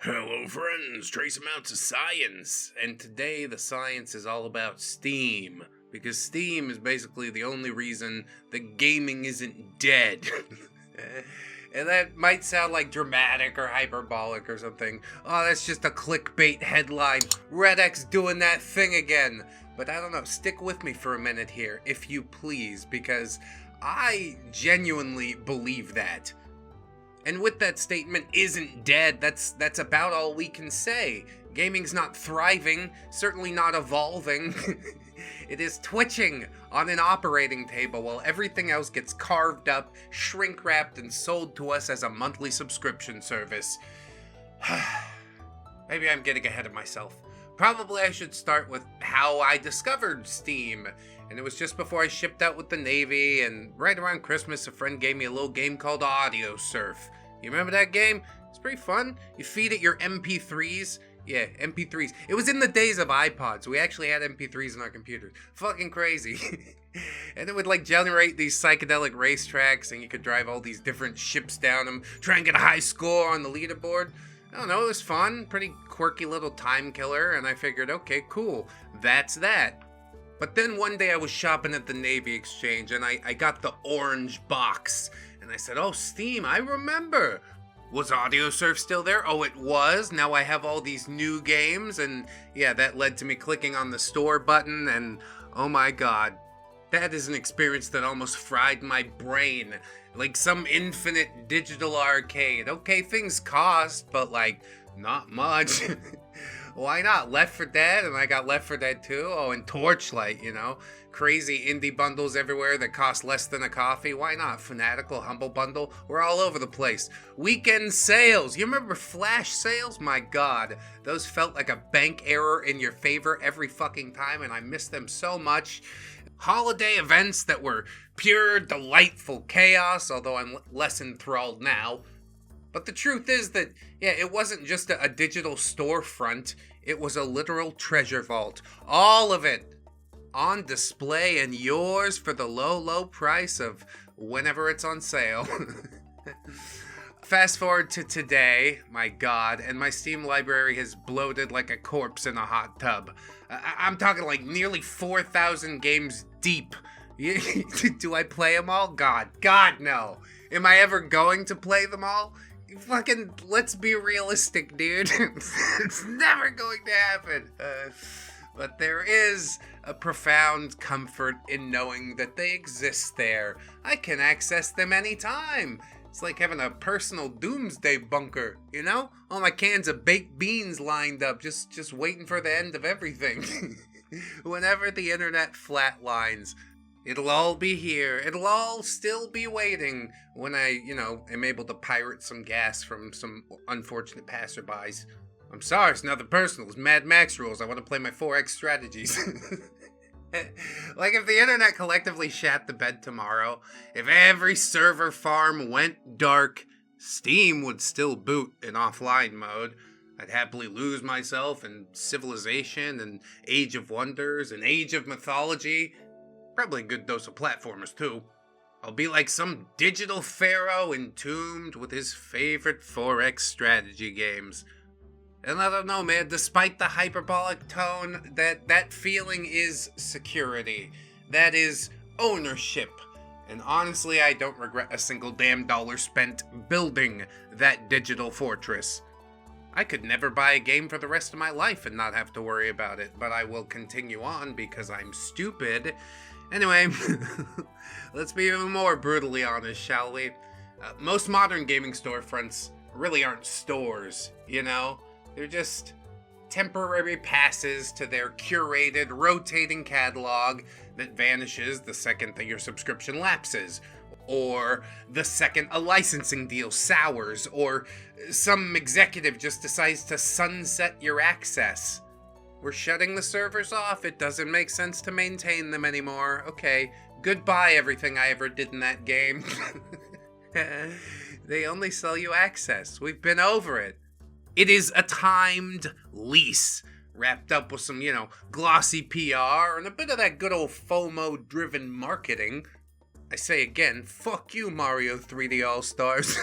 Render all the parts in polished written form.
Hello friends, trace amounts of science, and today the science is all about Steam, because Steam is basically the only reason that gaming isn't dead. And that might sound like dramatic or hyperbolic or something. Oh, that's just a clickbait headline. Red X doing that thing again. But I don't know, stick with me for a minute here, if you please, because I genuinely believe that. And with that statement isn't dead, that's about all we can say. Gaming's not thriving, certainly not evolving. It is twitching on an operating table while everything else gets carved up, shrink-wrapped, and sold to us as a monthly subscription service. Maybe I'm getting ahead of myself. Probably I should start with how I discovered Steam. And it was just before I shipped out with the Navy, and right around Christmas, a friend gave me a little game called Audio Surf. You remember that game? It's pretty fun. You feed it your MP3s. Yeah, MP3s. It was in the days of iPods. We actually had MP3s in our computers. Fucking crazy. And it would generate these psychedelic racetracks, and you could drive all these different ships down them, try and get a high score on the leaderboard. I don't know, it was fun. Pretty quirky little time killer, and I figured, okay, cool. That's that. But then one day I was shopping at the Navy Exchange, and I got the orange box. And I said, oh, Steam, I remember. Was Audio Surf still there? Oh, it was. Now I have all these new games. And yeah, that led to me clicking on the store button. And oh my god, that is an experience that almost fried my brain. Like some infinite digital arcade. Okay, things cost, but not much. Why not? Left 4 Dead, and I got Left 4 Dead 2. Oh, and Torchlight, Crazy indie bundles everywhere that cost less than a coffee. Why not? Fanatical, Humble Bundle. We're all over the place. Weekend sales. You remember flash sales? My god. Those felt like a bank error in your favor every fucking time, and I miss them so much. Holiday events that were pure, delightful chaos, although I'm less enthralled now. But the truth is that, it wasn't just a digital storefront. It was a literal treasure vault. All of it on display and yours for the low, low price of whenever it's on sale. Fast forward to today, my god, and my Steam library has bloated like a corpse in a hot tub. I'm talking nearly 4,000 games deep. Do I play them all? God, no. Am I ever going to play them all? Fucking, let's be realistic, dude. It's never going to happen. But there is a profound comfort in knowing that they exist there. I can access them anytime. It's like having a personal doomsday bunker, All my cans of baked beans lined up, just waiting for the end of everything. Whenever the internet flatlines, it'll all be here. It'll all still be waiting when I, am able to pirate some gas from some unfortunate passerbys. I'm sorry, it's nothing personal. It's Mad Max rules. I want to play my 4X strategies. If the internet collectively shat the bed tomorrow, if every server farm went dark, Steam would still boot in offline mode. I'd happily lose myself in Civilization and Age of Wonders and Age of Mythology. Probably a good dose of platformers, too. I'll be like some digital pharaoh entombed with his favorite 4X strategy games. And I don't know, man, despite the hyperbolic tone, that feeling is security. That is ownership. And honestly, I don't regret a single damn dollar spent building that digital fortress. I could never buy a game for the rest of my life and not have to worry about it, but I will continue on because I'm stupid. Anyway, let's be even more brutally honest, shall we? Most modern gaming storefronts really aren't stores, They're just temporary passes to their curated, rotating catalog that vanishes the second that your subscription lapses, or the second a licensing deal sours, or some executive just decides to sunset your access. We're shutting the servers off. It doesn't make sense to maintain them anymore. Okay, goodbye everything I ever did in that game. They only sell you access. We've been over it. It is a timed lease, wrapped up with some, glossy PR and a bit of that good old FOMO-driven marketing. I say again, fuck you, Mario 3D All-Stars.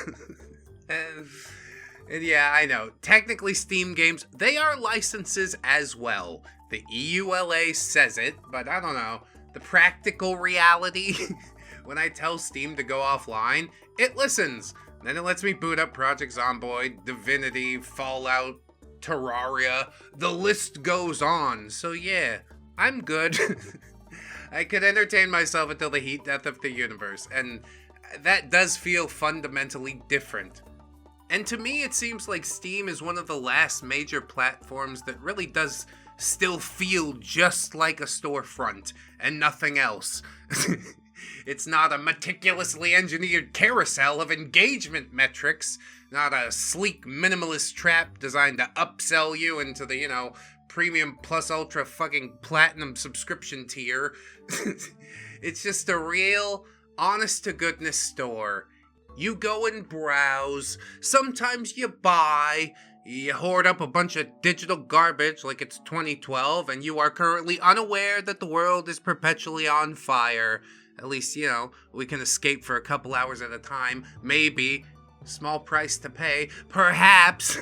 And yeah, I know. Technically, Steam games, they are licenses as well. The EULA says it, but I don't know. The practical reality, when I tell Steam to go offline, it listens. Then it lets me boot up Project Zomboid, Divinity, Fallout, Terraria. The list goes on. So yeah, I'm good. I could entertain myself until the heat death of the universe, and that does feel fundamentally different. And to me, it seems like Steam is one of the last major platforms that really does still feel just like a storefront and nothing else. It's not a meticulously engineered carousel of engagement metrics, not a sleek minimalist trap designed to upsell you into the, premium plus ultra fucking platinum subscription tier. It's just a real, honest to goodness store. You go and browse, sometimes you buy, you hoard up a bunch of digital garbage like it's 2012, and you are currently unaware that the world is perpetually on fire. At least, we can escape for a couple hours at a time, maybe. Small price to pay, perhaps.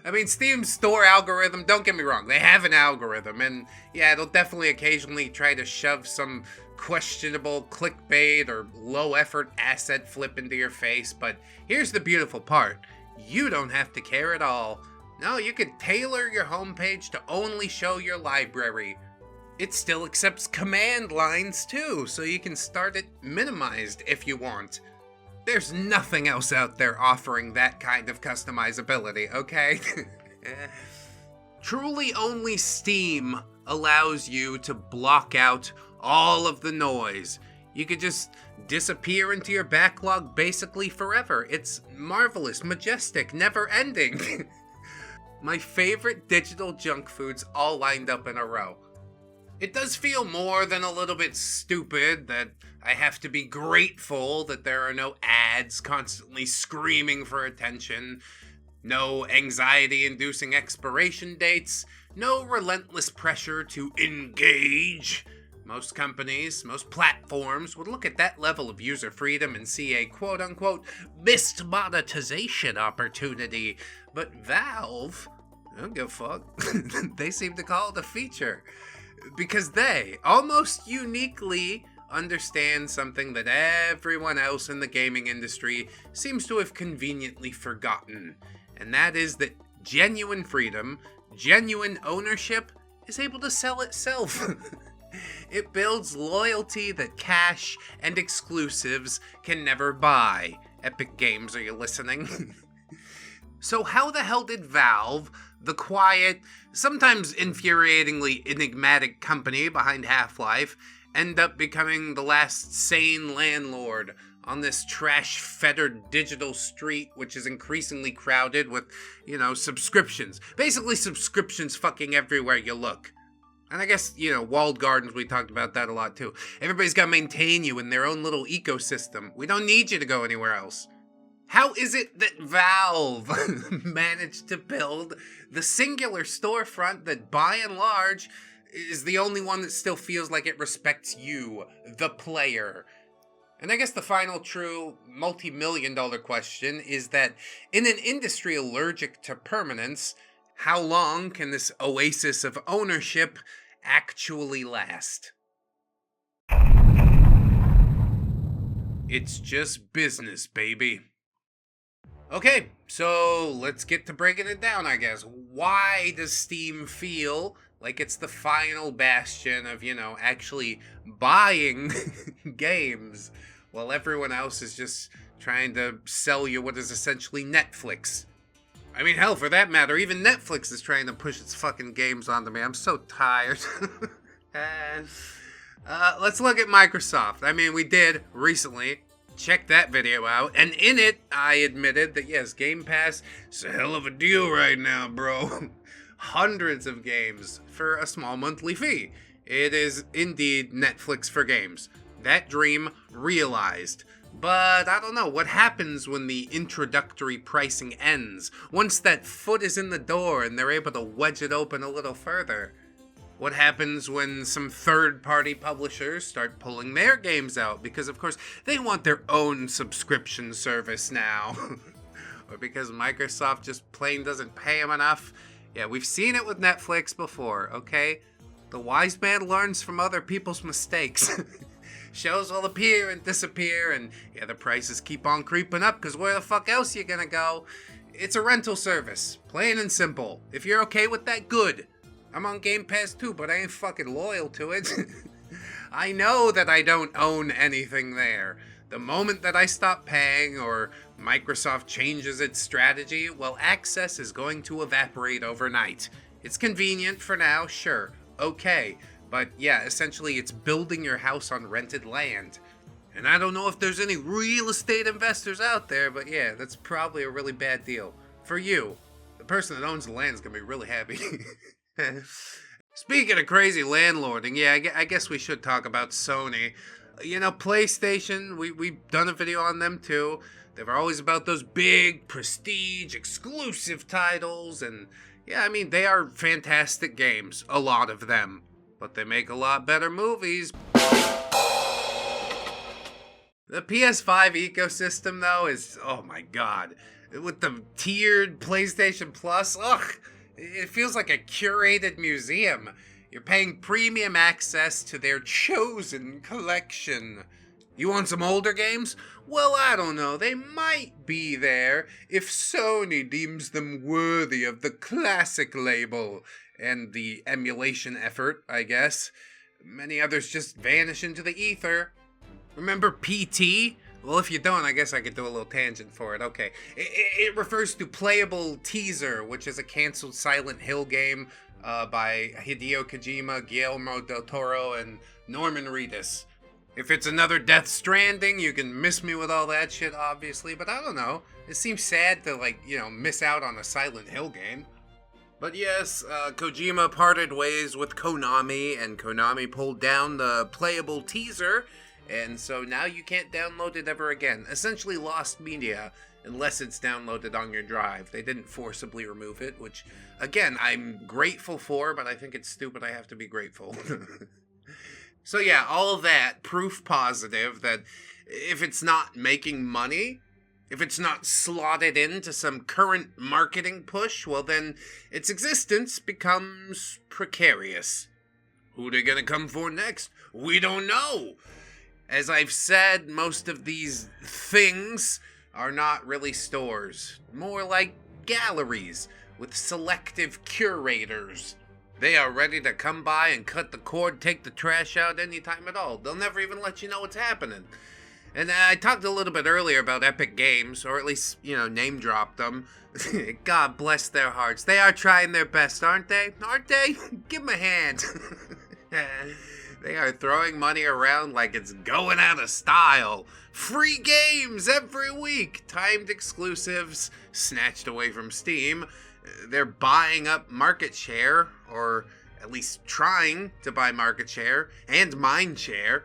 I mean, Steam's store algorithm, don't get me wrong, they have an algorithm, and yeah, they'll definitely occasionally try to shove some questionable clickbait or low-effort asset flip into your face, but here's the beautiful part. You don't have to care at all. No, you could tailor your homepage to only show your library. It still accepts command lines too, so you can start it minimized if you want. There's nothing else out there offering that kind of customizability, okay? Truly only Steam allows you to block out all of the noise. You could just disappear into your backlog basically forever. It's marvelous, majestic, never-ending. My favorite digital junk foods all lined up in a row. It does feel more than a little bit stupid that I have to be grateful that there are no ads constantly screaming for attention, no anxiety-inducing expiration dates, no relentless pressure to engage. Most companies, most platforms would look at that level of user freedom and see a quote-unquote missed monetization opportunity. But Valve, I don't give a fuck. They seem to call it a feature. Because they, almost uniquely, understand something that everyone else in the gaming industry seems to have conveniently forgotten. And that is that genuine freedom, genuine ownership, is able to sell itself. It builds loyalty that cash and exclusives can never buy. Epic Games, are you listening? So how the hell did Valve, the quiet, sometimes infuriatingly enigmatic company behind Half-Life, end up becoming the last sane landlord on this trash-fettered digital street, which is increasingly crowded with, subscriptions? Basically subscriptions fucking everywhere you look. And I guess, walled gardens, we talked about that a lot too. Everybody's got to maintain you in their own little ecosystem. We don't need you to go anywhere else. How is it that Valve managed to build the singular storefront that, by and large, is the only one that still feels like it respects you, the player? And I guess the final true multi-million-dollar question is that in an industry allergic to permanence, how long can this oasis of ownership actually last? It's just business, baby. Okay, so let's get to breaking it down, I guess. Why does Steam feel like it's the final bastion of, actually buying games while everyone else is just trying to sell you what is essentially Netflix? I mean, hell, for that matter, even Netflix is trying to push its fucking games onto me. I'm so tired. Let's look at Microsoft. I mean, we did recently check that video out, and in it, I admitted that yes, Game Pass is a hell of a deal right now, bro. Hundreds of games for a small monthly fee. It is indeed Netflix for games. That dream realized. But I don't know, what happens when the introductory pricing ends? Once that foot is in the door and they're able to wedge it open a little further? What happens when some third-party publishers start pulling their games out? Because, of course, they want their own subscription service now. or because Microsoft just plain doesn't pay them enough. Yeah, we've seen it with Netflix before, okay? The wise man learns from other people's mistakes. Shows will appear and disappear, and yeah, the prices keep on creeping up, because where the fuck else you gonna go? It's a rental service, plain and simple. If you're okay with that, good. I'm on Game Pass too, but I ain't fucking loyal to it. I know that I don't own anything there. The moment that I stop paying or Microsoft changes its strategy, well, access is going to evaporate overnight. It's convenient for now, sure, okay, but yeah, essentially it's building your house on rented land. And I don't know if there's any real estate investors out there, but yeah, that's probably a really bad deal. For you, the person that owns the land is going to be really happy. Speaking of crazy landlording, yeah, I guess we should talk about Sony. You know, PlayStation, we've done a video on them too. They were always about those big, prestige, exclusive titles, and yeah, I mean, they are fantastic games, a lot of them. But they make a lot better movies. The PS5 ecosystem, though, is, oh my god. With the tiered PlayStation Plus, ugh, it feels like a curated museum. You're paying premium access to their chosen collection. You want some older games? Well, I don't know. They might be there if Sony deems them worthy of the classic label and the emulation effort, I guess. Many others just vanish into the ether. Remember PT? Well, if you don't, I guess I could do a little tangent for it. Okay. It refers to Playable Teaser, which is a canceled Silent Hill game by Hideo Kojima, Guillermo del Toro, and Norman Reedus. If it's another Death Stranding, you can miss me with all that shit, obviously, but I don't know. It seems sad to, miss out on a Silent Hill game. But yes, Kojima parted ways with Konami, and Konami pulled down the Playable Teaser, and so now you can't download it ever again. Essentially lost media, unless it's downloaded on your drive. They didn't forcibly remove it, which, again, I'm grateful for, but I think it's stupid I have to be grateful. So yeah, all of that, proof positive that if it's not making money, if it's not slotted into some current marketing push, well then its existence becomes precarious. Who they gonna come for next? We don't know. As I've said, most of these things are not really stores, more like galleries with selective curators. They are ready to come by and cut the cord, take the trash out anytime at all. They'll never even let you know what's happening. And I talked a little bit earlier about Epic Games, or at least, name dropped them. God bless their hearts. They are trying their best, aren't they? Aren't they? Give them a hand. They are throwing money around like it's going out of style. Free games every week. Timed exclusives snatched away from Steam. They're buying up market share, or at least trying to buy market share and mind share.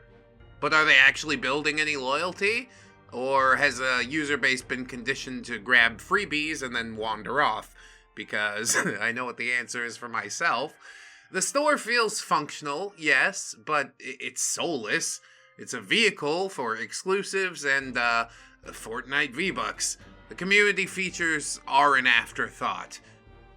But are they actually building any loyalty? Or has a user base been conditioned to grab freebies and then wander off? Because I know what the answer is for myself. The store feels functional, yes, but it's soulless. It's a vehicle for exclusives and Fortnite V-Bucks. The community features are an afterthought.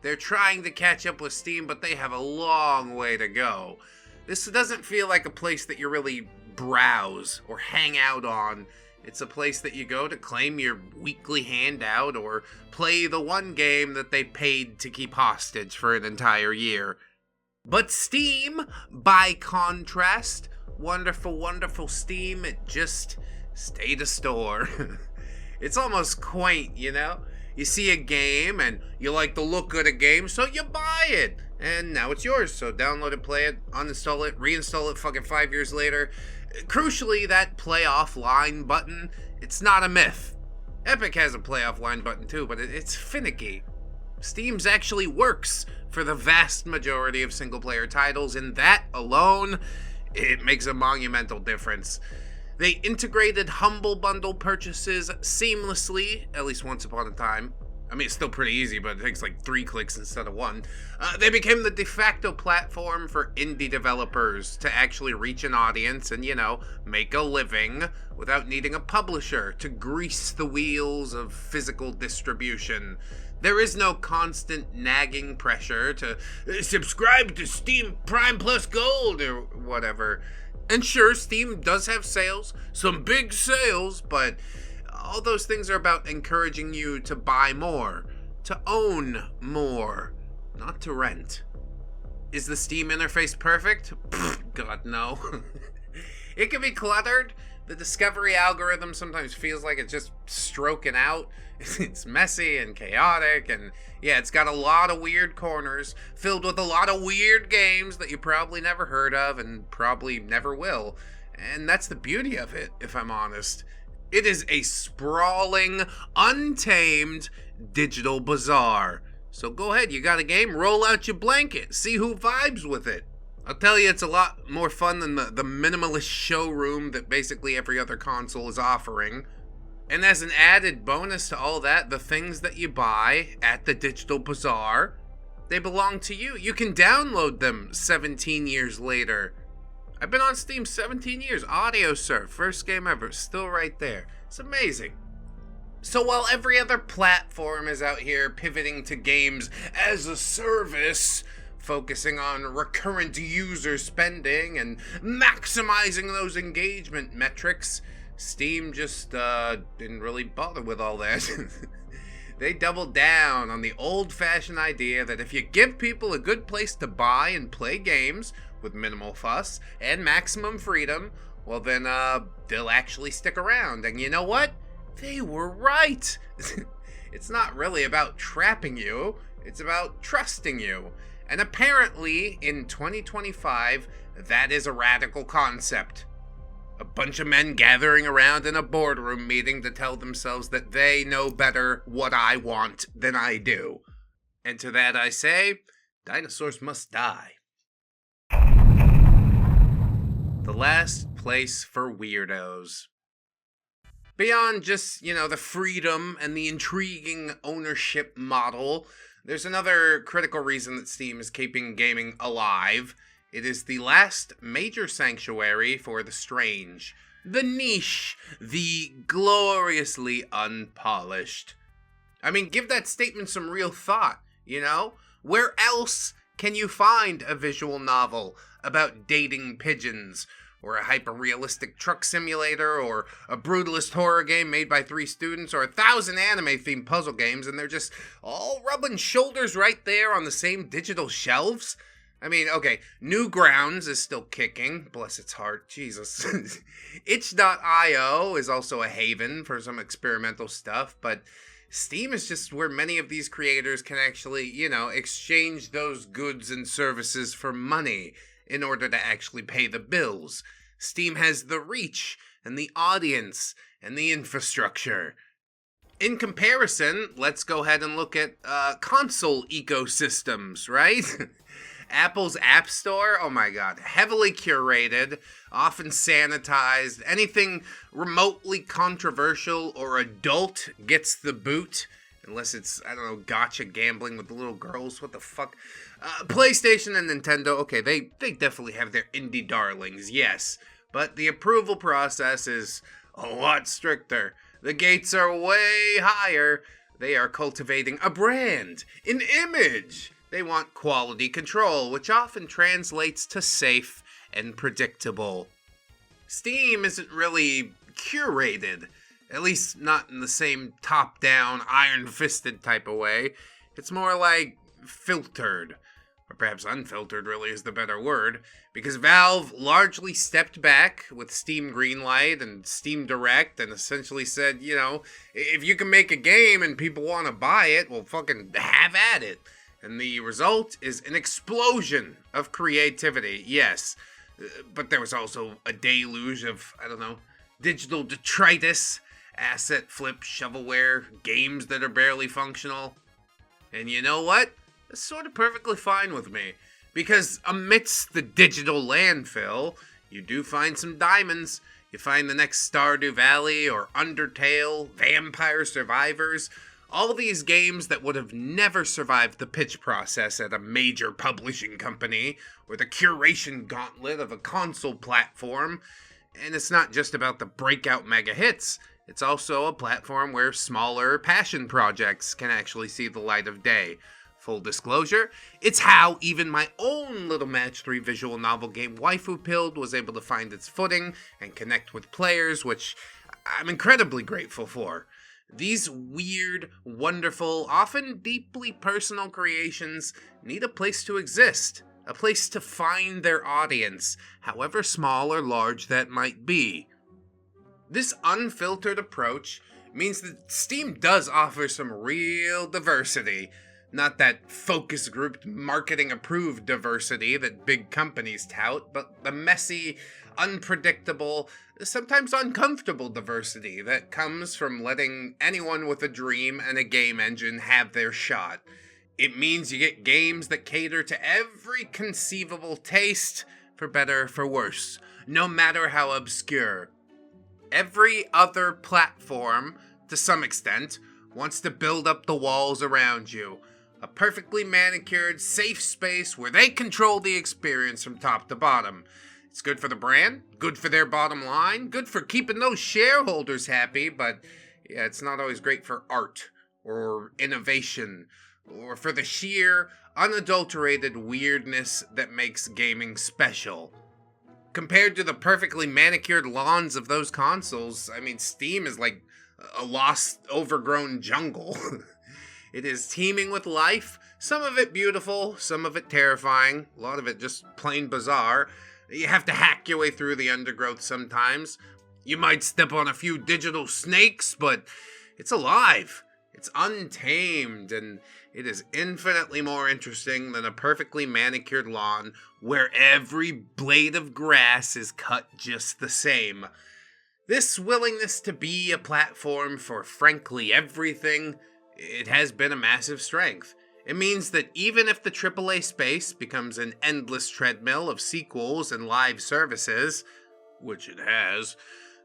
They're trying to catch up with Steam, but they have a long way to go. This doesn't feel like a place that you really browse or hang out on. It's a place that you go to claim your weekly handout or play the one game that they paid to keep hostage for an entire year. But Steam, by contrast, wonderful, wonderful Steam, it just stayed a store. It's almost quaint, You see a game and you like the look of the game, so you buy it. And now it's yours, so download it, play it, uninstall it, reinstall it fucking 5 years later. Crucially, that play offline button, it's not a myth. Epic has a play offline button too, but it's finicky. Steam's actually works for the vast majority of single-player titles, and that alone, it makes a monumental difference. They integrated Humble Bundle purchases seamlessly, at least once upon a time. I mean, it's still pretty easy, but it takes like 3 clicks instead of 1. They became the de facto platform for indie developers to actually reach an audience and, make a living without needing a publisher to grease the wheels of physical distribution. There is no constant nagging pressure to subscribe to Steam Prime Plus Gold or whatever. And sure, Steam does have sales, some big sales, but all those things are about encouraging you to buy more, to own more, not to rent. Is the Steam interface perfect? God, no. It can be cluttered. The discovery algorithm sometimes feels like it's just stroking out. It's messy and chaotic, and yeah, it's got a lot of weird corners, filled with a lot of weird games that you probably never heard of and probably never will. And that's the beauty of it, if I'm honest. It is a sprawling, untamed digital bazaar. So go ahead, you got a game, roll out your blanket, see who vibes with it. I'll tell you, it's a lot more fun than the minimalist showroom that basically every other console is offering. And as an added bonus to all that, the things that you buy at the digital bazaar, they belong to you. You can download them 17 years later. I've been on Steam 17 years. AudioSurf, first game ever, still right there. It's amazing. So while every other platform is out here pivoting to games as a service, focusing on recurrent user spending and maximizing those engagement metrics, Steam just didn't really bother with all that. They doubled down on the old-fashioned idea that if you give people a good place to buy and play games with minimal fuss and maximum freedom, well then they'll actually stick around. And you know what? They were right. It's not really about trapping you, it's about trusting you. And apparently, in 2025, that is a radical concept. A bunch of men gathering around in a boardroom meeting to tell themselves that they know better what I want than I do. And to that I say, dinosaurs must die. The last place for weirdos. Beyond just, the freedom and the intriguing ownership model, there's another critical reason that Steam is keeping gaming alive. It is the last major sanctuary for the strange, the niche, the gloriously unpolished. I mean, give that statement some real thought, Where else can you find a visual novel about dating pigeons, or a hyper-realistic truck simulator, or a brutalist horror game made by 3 students, or 1,000 anime-themed puzzle games, and they're just all rubbing shoulders right there on the same digital shelves? I mean, okay, Newgrounds is still kicking, bless its heart, Jesus. Itch.io is also a haven for some experimental stuff, but Steam is just where many of these creators can actually, exchange those goods and services for money in order to actually pay the bills. Steam has the reach and the audience and the infrastructure. In comparison, let's go ahead and look at console ecosystems, right? Apple's App Store, oh my god, heavily curated, often sanitized. Anything remotely controversial or adult gets the boot. Unless it's, gotcha gambling with little girls. What the fuck? PlayStation and Nintendo, okay, they definitely have their indie darlings, yes. But the approval process is a lot stricter. The gates are way higher. They are cultivating a brand, an image. They want quality control, which often translates to safe and predictable. Steam isn't really curated. At least not in the same top-down, iron-fisted type of way. It's more like filtered. Or perhaps unfiltered really is the better word. Because Valve largely stepped back with Steam Greenlight and Steam Direct and essentially said, if you can make a game and people want to buy it, well, fucking have at it. And the result is an explosion of creativity, yes. But there was also a deluge of, digital detritus, asset flip, shovelware, games that are barely functional. And you know what? That's sort of perfectly fine with me. Because amidst the digital landfill, you do find some diamonds. You find the next Stardew Valley or Undertale, Vampire Survivors. All these games that would have never survived the pitch process at a major publishing company or the curation gauntlet of a console platform. And it's not just about the breakout mega hits. It's also a platform where smaller passion projects can actually see the light of day. Full disclosure, it's how even my own little Match 3 visual novel game Waifu Pilled was able to find its footing and connect with players, which I'm incredibly grateful for. These weird, wonderful, often deeply personal creations need a place to exist, a place to find their audience, however small or large that might be. This unfiltered approach means that Steam does offer some real diversity. Not that focus grouped marketing approved diversity that big companies tout, but the messy, unpredictable, sometimes uncomfortable diversity that comes from letting anyone with a dream and a game engine have their shot. It means you get games that cater to every conceivable taste, for better or for worse, no matter how obscure. Every other platform, to some extent, wants to build up the walls around you. A perfectly manicured, safe space where they control the experience from top to bottom. It's good for the brand, good for their bottom line, good for keeping those shareholders happy, but yeah, it's not always great for art, or innovation, or for the sheer, unadulterated weirdness that makes gaming special. Compared to the perfectly manicured lawns of those consoles, I mean, Steam is like a lost, overgrown jungle. It is teeming with life, some of it beautiful, some of it terrifying, a lot of it just plain bizarre. You have to hack your way through the undergrowth sometimes. You might step on a few digital snakes, but it's alive. It's untamed, and it is infinitely more interesting than a perfectly manicured lawn where every blade of grass is cut just the same. This willingness to be a platform for frankly everything, it has been a massive strength. It means that even if the AAA space becomes an endless treadmill of sequels and live services, which it has,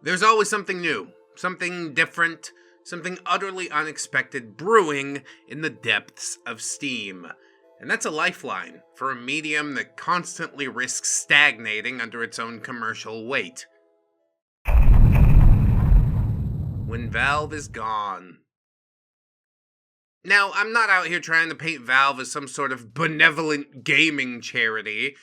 there's always something new, something different, something utterly unexpected brewing in the depths of Steam. And that's a lifeline for a medium that constantly risks stagnating under its own commercial weight. When Valve is gone. Now, I'm not out here trying to paint Valve as some sort of benevolent gaming charity.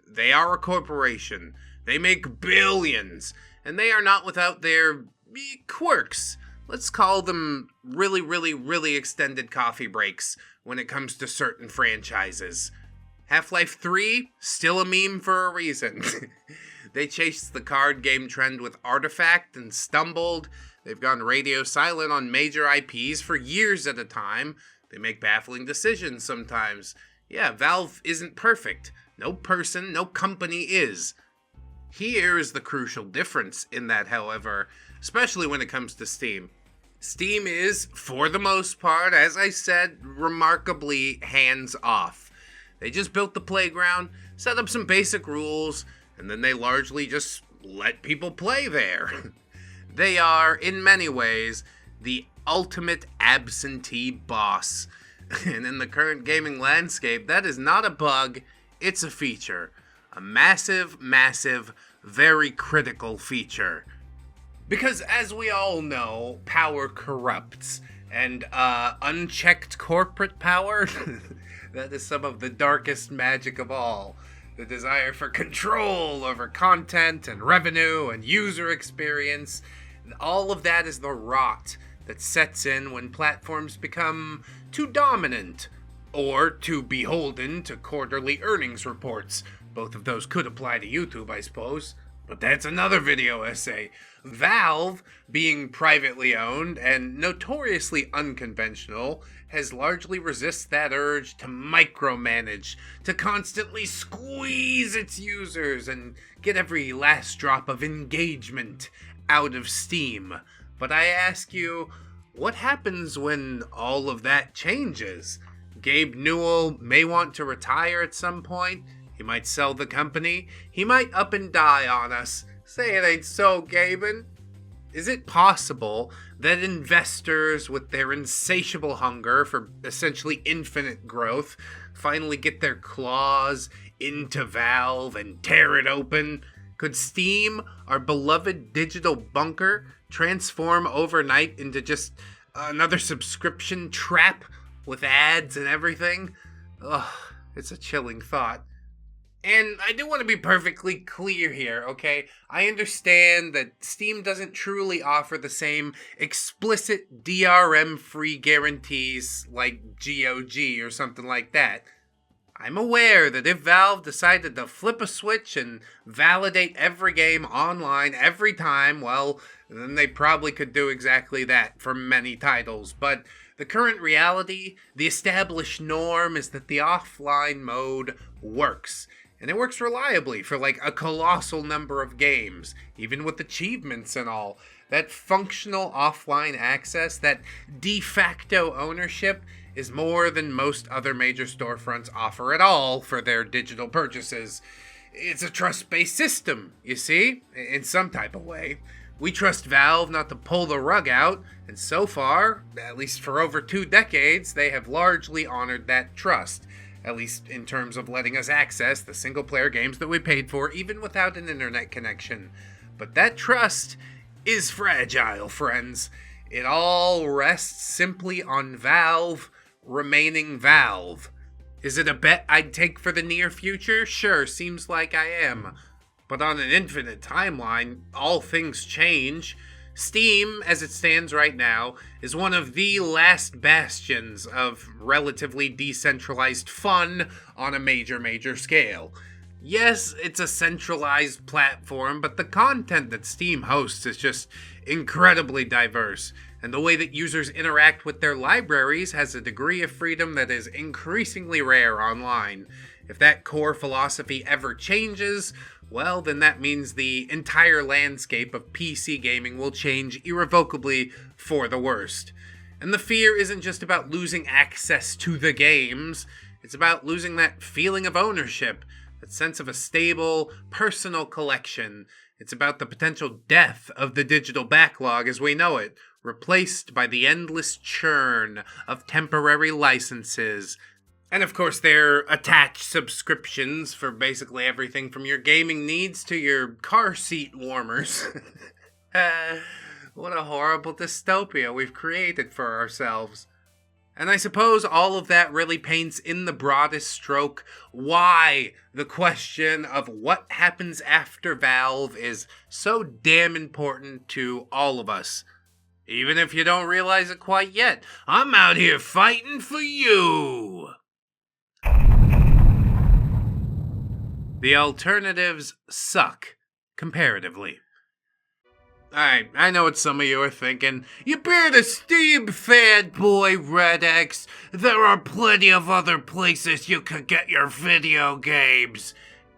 They are a corporation. They make billions, and they are not without their quirks. Let's call them really extended coffee breaks when it comes to certain franchises. Half-Life 3, still a meme for a reason. They chased the card game trend with Artifact and stumbled. They've gone radio silent on major IPs for years at a time. They make baffling decisions sometimes. Yeah, Valve isn't perfect. No person, no company is. Here is the crucial difference in that, however, especially when it comes to Steam. Steam is, for the most part, as I said, remarkably hands-off. They just built the playground, set up some basic rules, and then they largely just let people play there. They are, in many ways, the ultimate absentee boss. And in the current gaming landscape, that is not a bug, it's a feature. A massive, very critical feature. Because as we all know, power corrupts. And unchecked corporate power, that is some of the darkest magic of all. The desire for control over content and revenue and user experience. All of that is the rot that sets in when platforms become too dominant or too beholden to quarterly earnings reports. Both of those could apply to YouTube, I suppose, but that's another video essay. Valve, being privately owned and notoriously unconventional, has largely resisted that urge to micromanage, to constantly squeeze its users and get every last drop of engagement out of Steam. But I ask you, what happens when all of that changes? Gabe Newell may want to retire at some point. He might sell the company. He might up and die on us. Say it ain't so, Gaben. Is it possible that investors, with their insatiable hunger for essentially infinite growth, finally get their claws into Valve and tear it open? Could Steam, our beloved digital bunker, transform overnight into just another subscription trap with ads and everything? Ugh, it's a chilling thought. And I do want to be perfectly clear here, okay? I understand that Steam doesn't truly offer the same explicit DRM-free guarantees like GOG or something like that. I'm aware that if Valve decided to flip a switch and validate every game online every time, well, then they probably could do exactly that for many titles. But the current reality, the established norm, is that the offline mode works. And it works reliably for like a colossal number of games, even with achievements and all. That functional offline access, that de facto ownership, is more than most other major storefronts offer at all for their digital purchases. It's a trust-based system, you see, in some type of way. We trust Valve not to pull the rug out, and so far, at least for over 2 decades, they have largely honored that trust. At least in terms of letting us access the single-player games that we paid for, even without an internet connection. But that trust is fragile, friends. It all rests simply on Valve remaining Valve. Is it a bet I'd take for the near future? Sure, seems like I am. But on an infinite timeline, all things change. Steam, as it stands right now, is one of the last bastions of relatively decentralized fun on a major scale. Yes, it's a centralized platform, but the content that Steam hosts is just incredibly diverse, and the way that users interact with their libraries has a degree of freedom that is increasingly rare online. If that core philosophy ever changes, well, then that means the entire landscape of PC gaming will change irrevocably for the worst. And the fear isn't just about losing access to the games, it's about losing that feeling of ownership, that sense of a stable, personal collection. It's about the potential death of the digital backlog as we know it, replaced by the endless churn of temporary licenses. And of course, they're attached subscriptions for basically everything from your gaming needs to your car seat warmers. What a horrible dystopia we've created for ourselves. And I suppose all of that really paints in the broadest stroke why the question of what happens after Valve is so damn important to all of us. Even if you don't realize it quite yet, I'm out here fighting for you! The alternatives suck, comparatively. Alright, I know what some of you are thinking. You're a Steam fanboy, Red X. There are plenty of other places you could get your video games.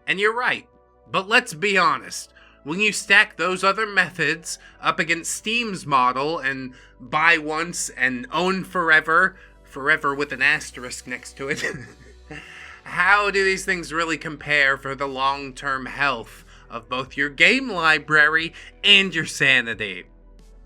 And you're right, but let's be honest. When you stack those other methods up against Steam's model and buy once and own forever, forever with an asterisk next to it, how do these things really compare for the long-term health of both your game library and your sanity?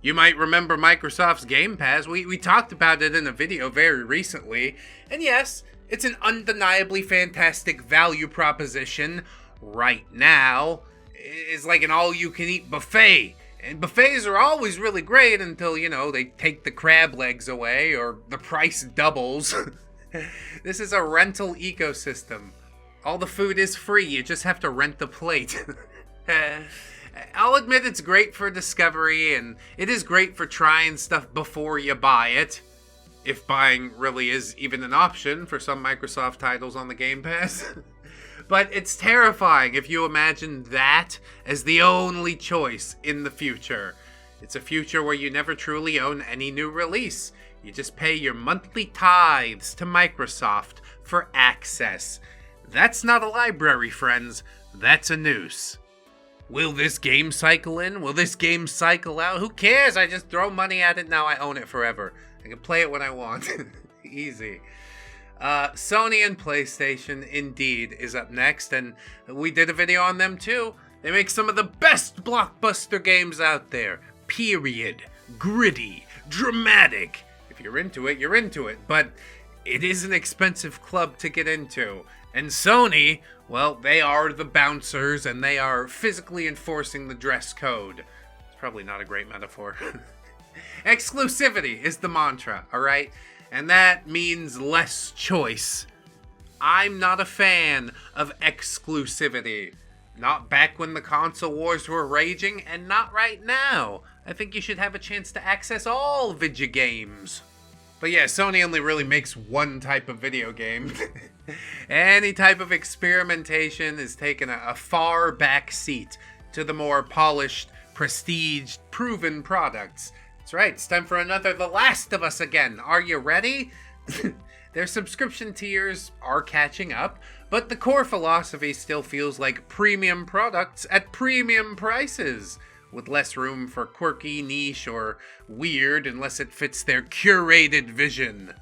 You might remember Microsoft's Game Pass. We talked about it in a video very recently. And yes, it's an undeniably fantastic value proposition right now. It's like an all-you-can-eat buffet. And buffets are always really great until, they take the crab legs away or the price doubles. This is a rental ecosystem. All the food is free, you just have to rent the plate. I'll admit it's great for discovery, and it is great for trying stuff before you buy it. If buying really is even an option for some Microsoft titles on the Game Pass. But it's terrifying if you imagine that as the only choice in the future. It's a future where you never truly own any new release. You just pay your monthly tithes to Microsoft for access. That's not a library, friends. That's a noose. Will this game cycle in? Will this game cycle out? Who cares? I just throw money at it, now I own it forever. I can play it when I want. Easy. Sony and PlayStation, indeed, is up next, and we did a video on them too. They make some of the best blockbuster games out there. period, gritty, dramatic. If you're into it, you're into it, but it is an expensive club to get into. And Sony, well, they are the bouncers and they are physically enforcing the dress code. It's probably not a great metaphor. Exclusivity is the mantra, alright? And that means less choice. I'm not a fan of exclusivity. Not back when the console wars were raging, and not right now. I think you should have a chance to access all video games. But yeah, Sony only really makes one type of video game. Any type of experimentation is taking a far back seat to the more polished, prestiged, proven products. That's right, it's time for another The Last of Us again. Are you ready? Their subscription tiers are catching up, but the core philosophy still feels like premium products at premium prices, with less room for quirky, niche, or weird unless it fits their curated vision.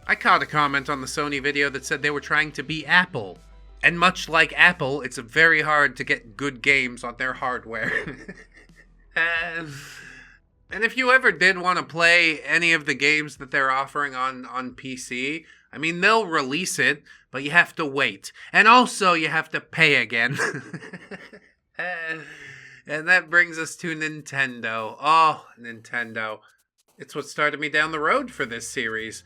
I caught a comment on the Sony video that said they were trying to be Apple. And much like Apple, it's very hard to get good games on their hardware. And if you ever did want to play any of the games that they're offering on PC, I mean, they'll release it, but you have to wait. And also, you have to pay again. And that brings us to Nintendo. Oh, Nintendo. It's what started me down the road for this series.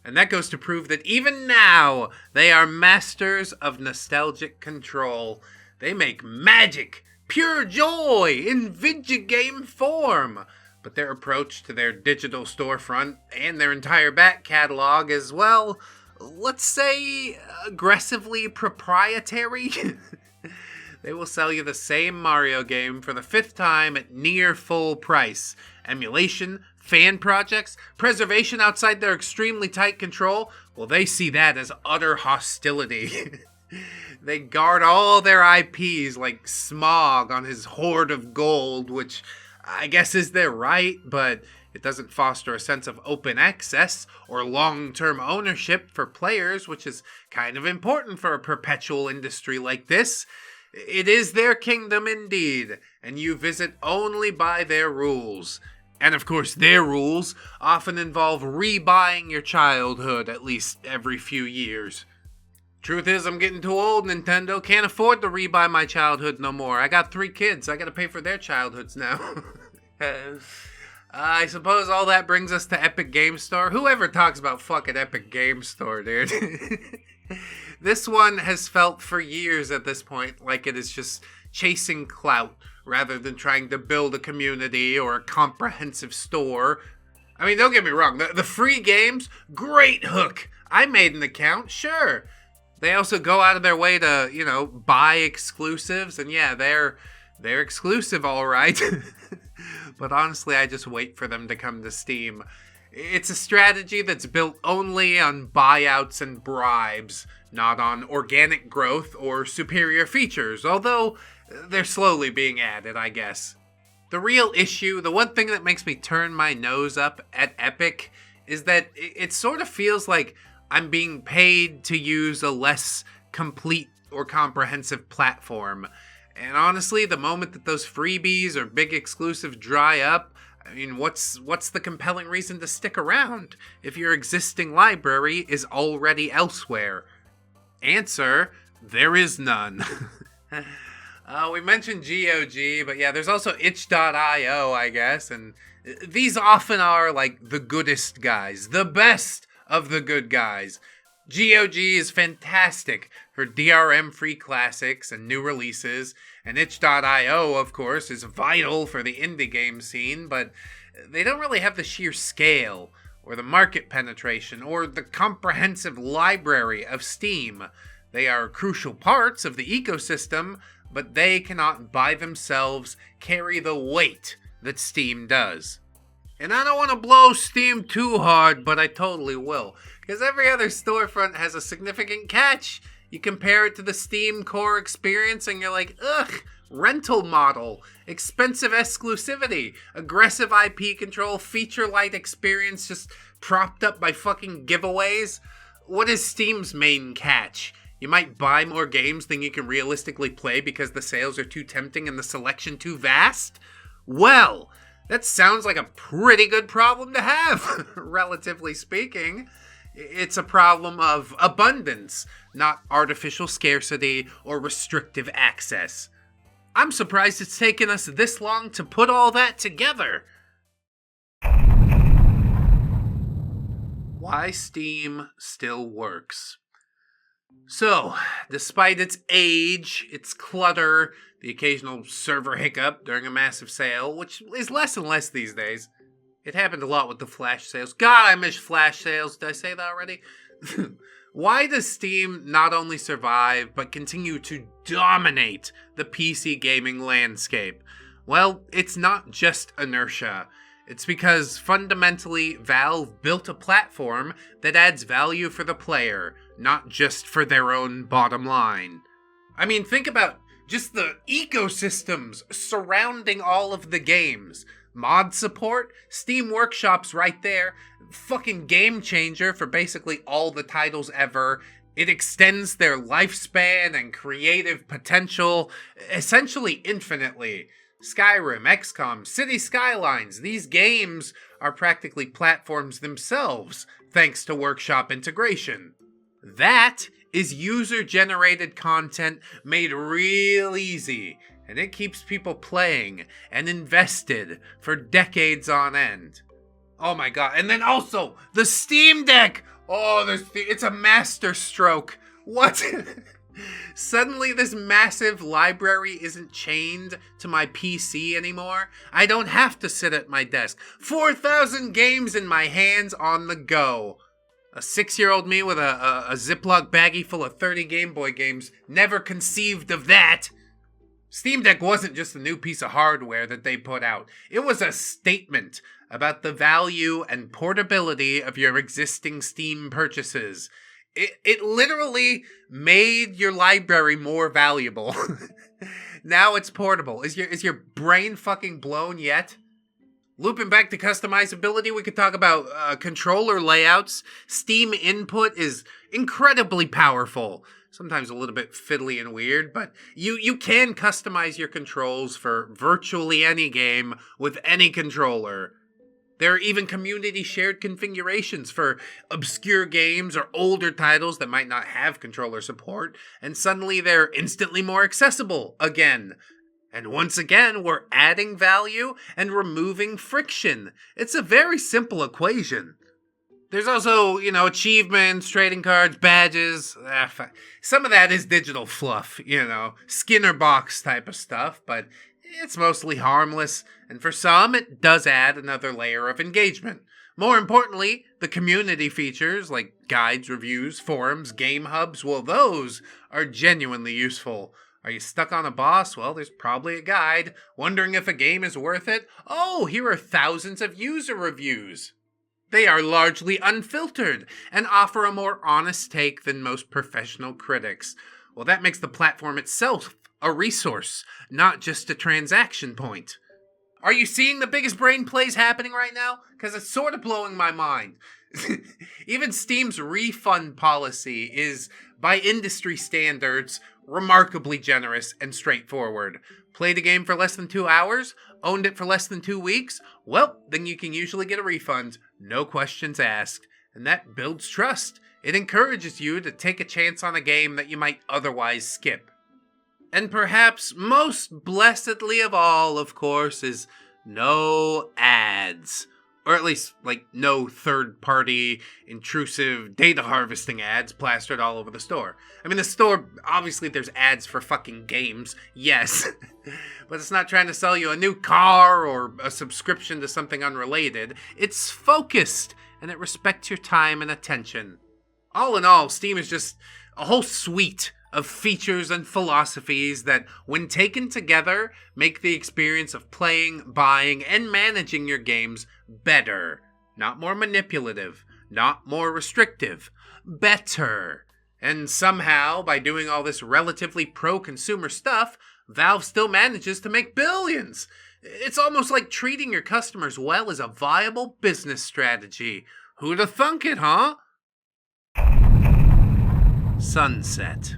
And that goes to prove that even now, they are masters of nostalgic control. They make magic, pure joy in video game form. But their approach to their digital storefront and their entire back catalog is, well, let's say, aggressively proprietary. They will sell you the same Mario game for the 5th time at near full price. Emulation, fan projects, preservation outside their extremely tight control, well, they see that as utter hostility. They guard all their IPs like Smog on his hoard of gold, which I guess is their right, but it doesn't foster a sense of open access or long-term ownership for players, which is kind of important for a perpetual industry like this. It is their kingdom indeed, and you visit only by their rules. And of course, their rules often involve rebuying your childhood at least every few years. Truth is, I'm getting too old, Nintendo. Can't afford to rebuy my childhood no more. I got 3 kids. I gotta pay for their childhoods now. I suppose all that brings us to Epic Game Store. Whoever talks about fucking Epic Game Store, dude? This one has felt for years at this point like it is just chasing clout rather than trying to build a community or a comprehensive store. I mean, don't get me wrong. The free games, great hook. I made an account, sure. They also go out of their way to, buy exclusives. And yeah, they're exclusive, all right. But honestly, I just wait for them to come to Steam. It's a strategy that's built only on buyouts and bribes, not on organic growth or superior features, although they're slowly being added, I guess. The real issue, the one thing that makes me turn my nose up at Epic, is that it sort of feels like I'm being paid to use a less complete or comprehensive platform. And honestly, the moment that those freebies or big exclusives dry up, I mean, what's the compelling reason to stick around if your existing library is already elsewhere? Answer, there is none. We mentioned GOG, but yeah, there's also itch.io, I guess, and these often are like the goodest guys, the best of the good guys. GOG is fantastic for DRM-free classics and new releases, and itch.io, of course, is vital for the indie game scene, but they don't really have the sheer scale, or the market penetration, or the comprehensive library of Steam. They are crucial parts of the ecosystem, but they cannot by themselves carry the weight that Steam does. And I don't want to blow Steam too hard, but I totally will. Because every other storefront has a significant catch. You compare it to the Steam core experience and you're like, ugh, rental model, expensive exclusivity, aggressive IP control, feature-light experience just propped up by fucking giveaways. What is Steam's main catch? You might buy more games than you can realistically play because the sales are too tempting and the selection too vast? Well, That sounds like a pretty good problem to have, relatively speaking. It's a problem of abundance, not artificial scarcity or restrictive access. I'm surprised it's taken us this long to put all that together. Why Steam still works. So, despite its age, its clutter, the occasional server hiccup during a massive sale, which is less and less these days. It happened a lot with the flash sales. God, I miss flash sales. Did I say that already? Why does Steam not only survive, but continue to dominate the PC gaming landscape? Well, it's not just inertia. It's because, fundamentally, Valve built a platform that adds value for the player, not just for their own bottom line. I mean, think about just the ecosystems surrounding all of the games. Mod support, Steam Workshop's right there, fucking game changer for basically all the titles ever. It extends their lifespan and creative potential essentially infinitely. Skyrim, XCOM, City Skylines, these games are practically platforms themselves, thanks to Workshop integration. That is user-generated content made real easy, and it keeps people playing and invested for decades on end. Oh my god, and then also, the Steam Deck! Oh, it's a masterstroke. What? Suddenly this massive library isn't chained to my PC anymore. I don't have to sit at my desk. 4,000 games in my hands on the go. A 6-year-old me with a Ziploc baggie full of 30 Game Boy games never conceived of that. Steam Deck wasn't just a new piece of hardware that they put out. It was a statement about the value and portability of your existing Steam purchases. It literally made your library more valuable. Now it's portable. Is your brain fucking blown yet? Looping back to customizability, we could talk about controller layouts. Steam input is incredibly powerful. Sometimes a little bit fiddly and weird, but you can customize your controls for virtually any game with any controller. There are even community-shared configurations for obscure games or older titles that might not have controller support, and suddenly they're instantly more accessible again. And once again, we're adding value and removing friction. It's a very simple equation. There's also, achievements, trading cards, badges. Some of that is digital fluff, Skinner box type of stuff, but it's mostly harmless, and for some, it does add another layer of engagement. More importantly, the community features like guides, reviews, forums, game hubs, well, those are genuinely useful. Are you stuck on a boss? Well, there's probably a guide. Wondering if a game is worth it? Oh, here are thousands of user reviews. They are largely unfiltered and offer a more honest take than most professional critics. Well, that makes the platform itself a resource, not just a transaction point. Are you seeing the biggest brain plays happening right now? Because it's sort of blowing my mind. Even Steam's refund policy is, by industry standards, remarkably generous and straightforward. Played a game for less than 2 hours? Owned it for less than 2 weeks? Well, then you can usually get a refund, no questions asked. And that builds trust. It encourages you to take a chance on a game that you might otherwise skip. And perhaps most blessedly of all, of course, is no ads. Or at least, no third-party, intrusive data harvesting ads plastered all over the store. I mean, the store, obviously there's ads for fucking games, yes. But it's not trying to sell you a new car or a subscription to something unrelated. It's focused, and it respects your time and attention. All in all, Steam is just a whole suite of features and philosophies that, when taken together, make the experience of playing, buying, and managing your games better. Not more manipulative, not more restrictive, better. And somehow, by doing all this relatively pro-consumer stuff, Valve still manages to make billions. It's almost like treating your customers well is a viable business strategy. Who'da thunk it, huh? Sunset.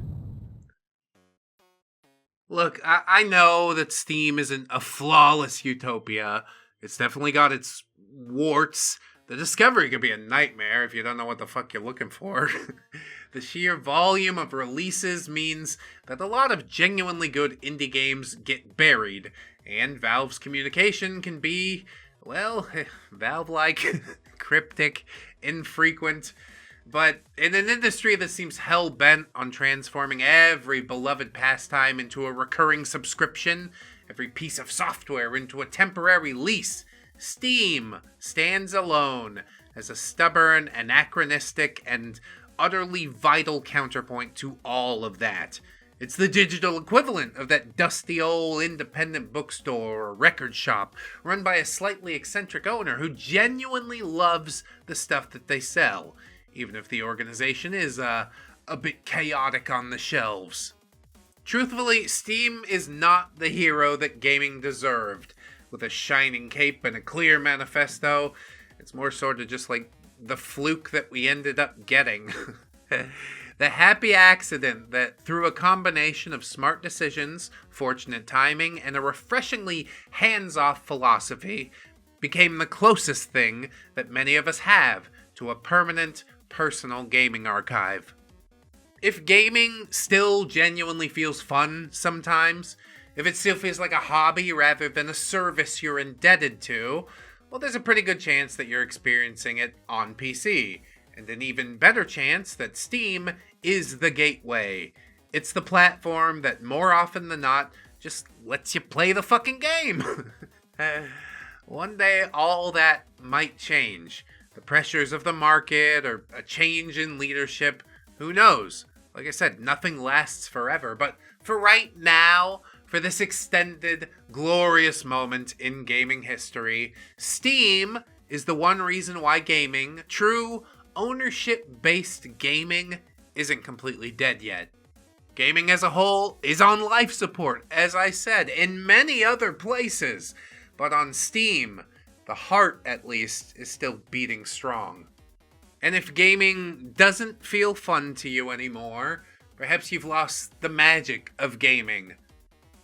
Look, I know that Steam isn't a flawless utopia. It's definitely got its warts. The discovery could be a nightmare if you don't know what the fuck you're looking for. The sheer volume of releases means that a lot of genuinely good indie games get buried, and Valve's communication can be, well, Valve-like, cryptic, infrequent. But in an industry that seems hell-bent on transforming every beloved pastime into a recurring subscription, every piece of software into a temporary lease, Steam stands alone as a stubborn, anachronistic, and utterly vital counterpoint to all of that. It's the digital equivalent of that dusty old independent bookstore or record shop run by a slightly eccentric owner who genuinely loves the stuff that they sell, even if the organization is a bit chaotic on the shelves. Truthfully, Steam is not the hero that gaming deserved. With a shining cape and a clear manifesto, it's more sort of just like the fluke that we ended up getting. The happy accident that, through a combination of smart decisions, fortunate timing, and a refreshingly hands-off philosophy, became the closest thing that many of us have to a permanent, personal gaming archive. If gaming still genuinely feels fun sometimes, if it still feels like a hobby rather than a service you're indebted to, well, there's a pretty good chance that you're experiencing it on PC, and an even better chance that Steam is the gateway. It's the platform that, more often than not, just lets you play the fucking game. One day, all that might change. The pressures of the market, or a change in leadership, who knows? Like I said, nothing lasts forever, but for right now, for this extended, glorious moment in gaming history, Steam is the one reason why gaming, true ownership-based gaming, isn't completely dead yet. Gaming as a whole is on life support, as I said, in many other places, but on Steam, the heart, at least, is still beating strong. And if gaming doesn't feel fun to you anymore, perhaps you've lost the magic of gaming.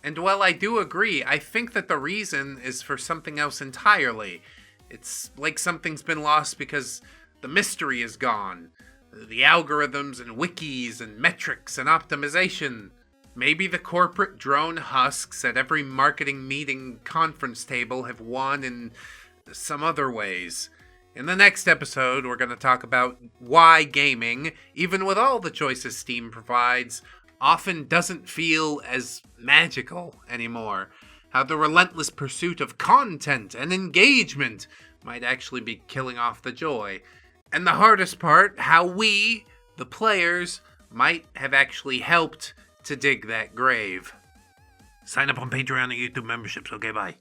And while I do agree, I think that the reason is for something else entirely. It's like something's been lost because the mystery is gone. The algorithms and wikis and metrics and optimization. Maybe the corporate drone husks at every marketing meeting conference table have won in some other ways. In the next episode, we're going to talk about why gaming, even with all the choices Steam provides, often doesn't feel as magical anymore. How the relentless pursuit of content and engagement might actually be killing off the joy. And the hardest part, how we, the players, might have actually helped to dig that grave. Sign up on Patreon and YouTube memberships. Okay, bye.